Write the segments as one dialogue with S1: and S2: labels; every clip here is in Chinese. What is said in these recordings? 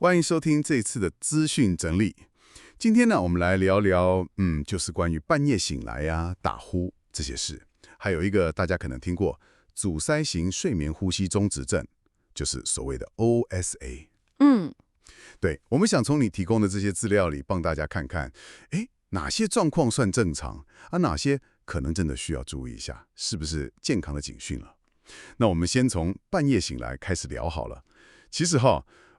S1: 欢迎收听这一次的资讯整理。今天呢，我们来聊聊，就是关于半夜醒来呀、打呼这些事。还有一个大家可能听过，阻塞型睡眠呼吸中止症，就是所谓的 OSA。对，我们想从你提供的这些资料里帮大家看看，哪些状况算正常，哪些可能真的需要注意一下，是不是健康的警讯了？那我们先从半夜醒来开始聊好了。其实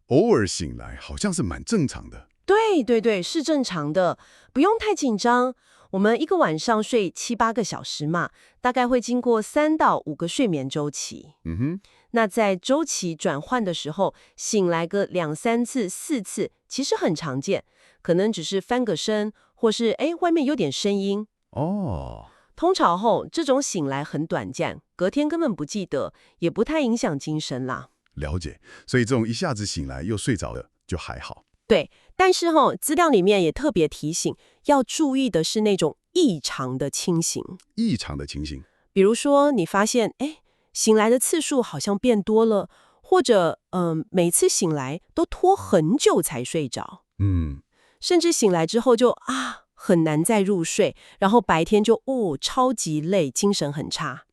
S1: 偶尔醒来好像是蛮正常的。
S2: 对，是正常的，不用太紧张。我们一个晚上睡7-8个小时嘛，大概会经过3到5个睡眠周期。那在周期转换的时候，醒来个2-3次、4次，其实很常见，可能只是翻个身，或是外面有点声音。通常这种醒来很短暂，隔天根本不记得，也不太影响精神啦。
S1: 了解，所以这种一下子醒来又睡着的就还好。
S2: 对，但是资料里面也特别提醒，要注意的是那种异常的清醒。
S1: 异常的情形，
S2: 比如说你发现，醒来的次数好像变多了，或者每次醒来都拖很久才睡着，甚至醒来之后就很难再入睡，然后白天就超级累，精神很差。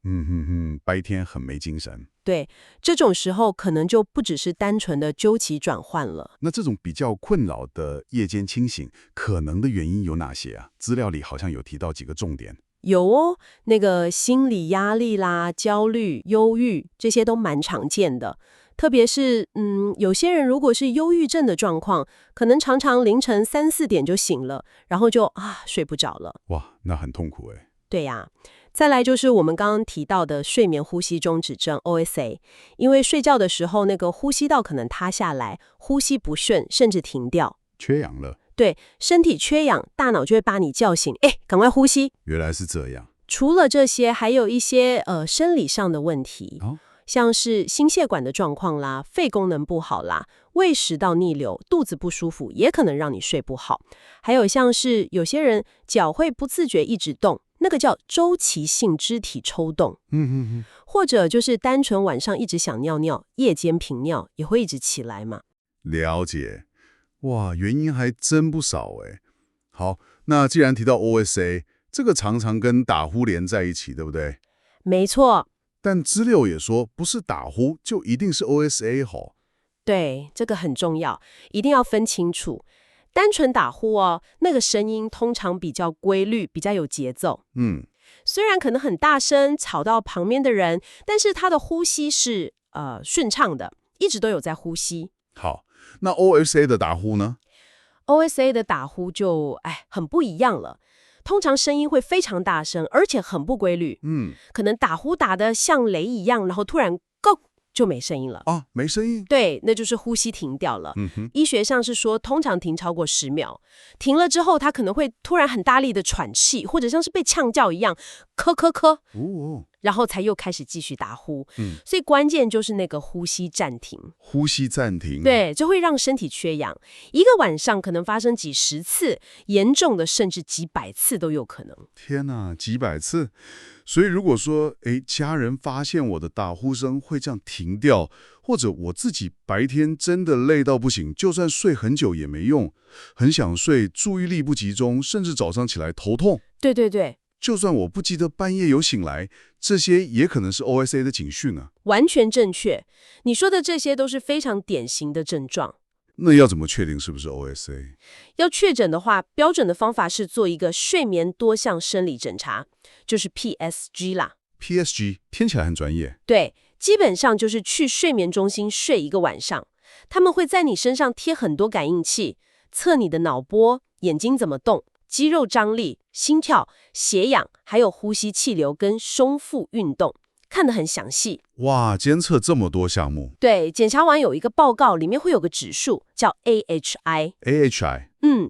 S1: 白天很没精神。
S2: 对，这种时候可能就不只是单纯的周期转换了。
S1: 那这种比较困扰的夜间清醒，可能的原因有哪些啊？资料里好像有提到几个重点。
S2: 有那个心理压力啦、焦虑、忧郁，这些都蛮常见的。特别是有些人如果是忧郁症的状况，可能常常凌晨3-4点就醒了，然后就睡不着了。
S1: 哇，那很痛苦哎。
S2: 对呀，再来就是我们刚刚提到的睡眠呼吸中止症 OSA， 因为睡觉的时候那个呼吸道可能塌下来，呼吸不顺，甚至停掉，
S1: 缺氧了。
S2: 对，身体缺氧，大脑就会把你叫醒，赶快呼吸。
S1: 原来是这样。
S2: 除了这些，还有一些生理上的问题，像是心血管的状况啦，肺功能不好啦，胃食道逆流，肚子不舒服，也可能让你睡不好。还有像是有些人脚会不自觉一直动，那个叫周期性肢体抽动。或者就是单纯晚上一直想尿尿，夜间频尿也会一直起来嘛。
S1: 了解。哇，原因还真不少哎。好，那既然提到 OSA， 这个常常跟打呼连在一起，对不对？
S2: 没错。
S1: 但资料也说，不是打呼就一定是 OSA 吼。
S2: 对，这个很重要，一定要分清楚。单纯打呼那个声音通常比较规律，比较有节奏。虽然可能很大声，吵到旁边的人，但是他的呼吸是顺畅的，一直都有在呼吸。
S1: 好，那 OSA 的打呼呢？
S2: OSA 的打呼就很不一样了。通常声音会非常大声，而且很不规律。可能打呼打得像雷一样，然后突然 go 就没声音了。
S1: 没声音。
S2: 对，那就是呼吸停掉了。医学上是说，通常停超过10秒，停了之后，他可能会突然很大力的喘气，或者像是被呛叫一样，咳咳咳，然后才又开始继续打呼。所以关键就是那个呼吸暂停。
S1: 呼吸暂停。
S2: 对，这会让身体缺氧。一个晚上可能发生几10次，严重的甚至几百次都有可能。
S1: 天哪，几百次！所以如果说，家人发现我的打呼声会这样停掉，或者我自己白天真的累到不行，就算睡很久也没用，很想睡，注意力不集中，甚至早上起来头痛。
S2: 对。
S1: 就算我不记得半夜有醒来，这些也可能是 OSA 的警讯呢。
S2: 完全正确，你说的这些都是非常典型的症状。
S1: 那要怎么确定是不是 OSA？
S2: 要确诊的话，标准的方法是做一个睡眠多项生理诊查，就是 PSG 啦。
S1: PSG 听起来很专业。
S2: 对，基本上就是去睡眠中心睡一个晚上，他们会在你身上贴很多感应器，测你的脑波、眼睛怎么动、肌肉张力、心跳、血氧，还有呼吸气流跟胸腹运动，看得很详细。
S1: 哇，监测这么多项目。
S2: 对，检查完有一个报告，里面会有个指数叫 AHI。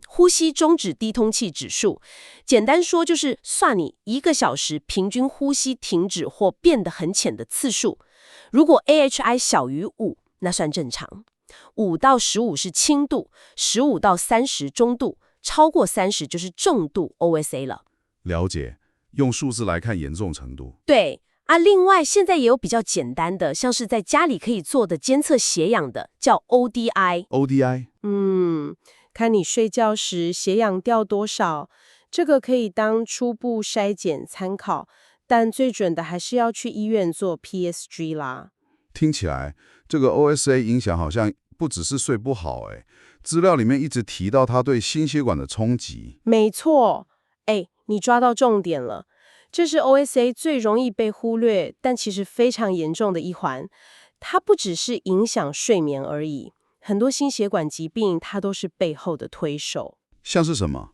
S2: 呼吸中止低通气指数，简单说就是算你1个小时平均呼吸停止或变得很浅的次数。如果 AHI 小于5，那算正常；5到15是轻度，15到30中度，超过30就是重度 OSA 了。
S1: 了解，用数字来看严重程度。
S2: 对，啊，另外现在也有比较简单的，像是在家里可以做的监测血氧的，叫 ODI。看你睡觉时血氧掉多少，这个可以当初步筛检参考，但最准的还是要去医院做 PSG 啦。
S1: 听起来这个 OSA 影响好像不只是睡不好，资料里面一直提到它对心血管的冲击。
S2: 没错，你抓到重点了。这是 OSA 最容易被忽略，但其实非常严重的一环。它不只是影响睡眠而已，很多心血管疾病它都是背后的推手。
S1: 像是什么？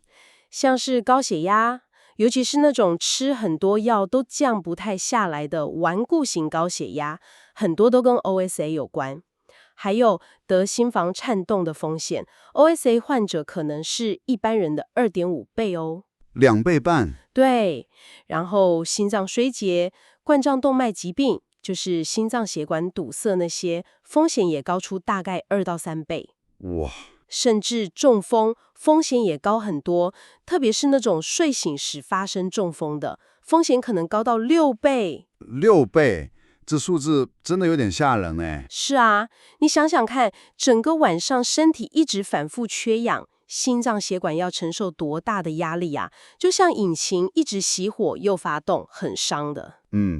S2: 像是高血压，尤其是那种吃很多药都降不太下来的顽固型高血压，很多都跟 OSA 有关。还有得心房颤动的风险 ，OSA 患者可能是一般人的2.5倍哦。
S1: 2倍半。
S2: 对，然后心脏衰竭、冠状动脉疾病，就是心脏血管堵塞那些，风险也高出大概2到3倍。
S1: 哇，
S2: 甚至中风风险也高很多，特别是那种睡醒时发生中风的，风险可能高到6倍。
S1: 6倍，这数字真的有点吓人哎。
S2: 是啊，你想想看，整个晚上身体一直反复缺氧，心脏血管要承受多大的压力啊？就像引擎一直熄火又发动，很伤的。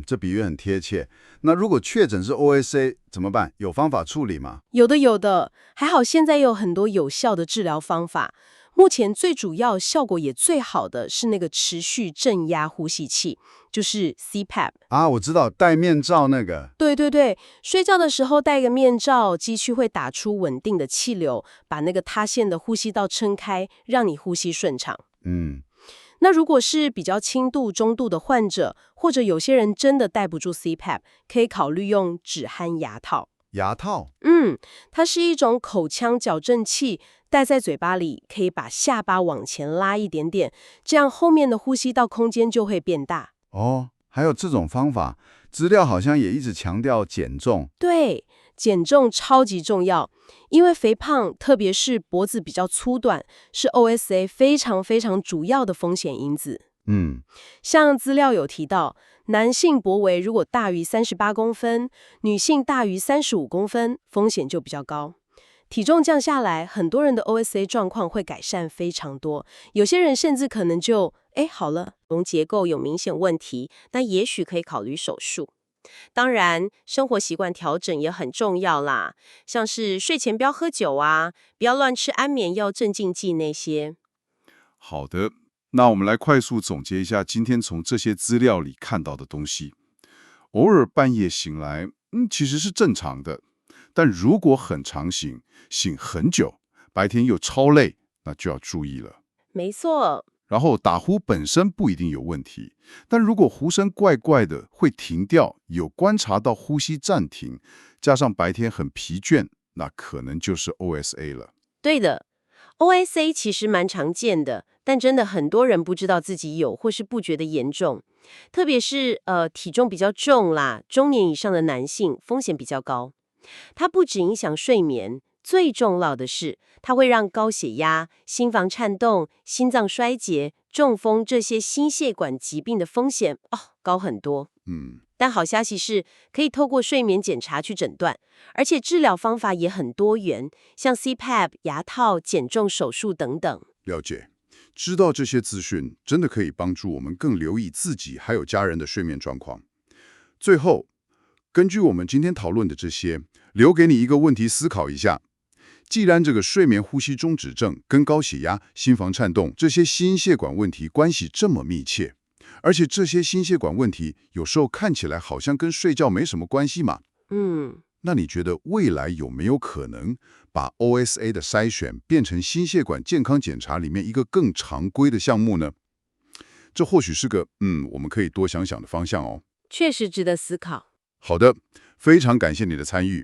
S1: 这比喻很贴切。那如果确诊是 OSA 怎么办？有方法处理吗？
S2: 有的，还好现在有很多有效的治疗方法。目前最主要、效果也最好的是那个持续正压呼吸器，就是 CPAP。
S1: 啊，我知道，戴面罩那个。
S2: 对，睡觉的时候戴个面罩，机器会打出稳定的气流，把那个塌陷的呼吸道撑开，让你呼吸顺畅。那如果是比较轻度、中度的患者，或者有些人真的戴不住 CPAP， 可以考虑用止鼾牙套。
S1: 牙套？
S2: 它是一种口腔矫正器，戴在嘴巴里，可以把下巴往前拉一点点，这样后面的呼吸道空间就会变大。
S1: 哦，还有这种方法，资料好像也一直强调减重。
S2: 对，减重超级重要，因为肥胖，特别是脖子比较粗短，是 OSA 非常非常主要的风险因子。像资料有提到，男性脖围如果大于38公分，女性大于35公分，风险就比较高。体重降下来，很多人的 OSA 状况会改善非常多，有些人甚至可能就好了，容结构有明显问题，那也许可以考虑手术。当然，生活习惯调整也很重要啦，像是睡前不要喝酒啊，不要乱吃安眠药、镇静剂那些。
S3: 好的，那我们来快速总结一下今天从这些资料里看到的东西。偶尔半夜醒来，其实是正常的，但如果很常醒，醒很久，白天又超累，那就要注意了。
S2: 没错。
S3: 然后打呼本身不一定有问题，但如果呼声怪怪的，会停掉，有观察到呼吸暂停，加上白天很疲倦，那可能就是 OSA 了。
S2: 对的。OSA 其实蛮常见的，但真的很多人不知道自己有，或是不觉得严重。特别是体重比较重啦，中年以上的男性风险比较高。它不只影响睡眠，最重要的是，它会让高血压、心房颤动、心脏衰竭、中风这些心血管疾病的风险高很多。但好消息是，可以透过睡眠检查去诊断，而且治疗方法也很多元，像 CPAP、牙套、减重手术等等。
S1: 了解，知道这些资讯真的可以帮助我们更留意自己还有家人的睡眠状况。最后，根据我们今天讨论的这些，留给你一个问题思考一下。既然这个睡眠呼吸中止症跟高血压、心房颤动这些心血管问题关系这么密切，而且这些心血管问题有时候看起来好像跟睡觉没什么关系嘛。那你觉得未来有没有可能把 OSA 的筛选变成心血管健康检查里面一个更常规的项目呢？这或许是个我们可以多想想的方向哦。
S2: 确实值得思考。
S1: 好的，非常感谢你的参与。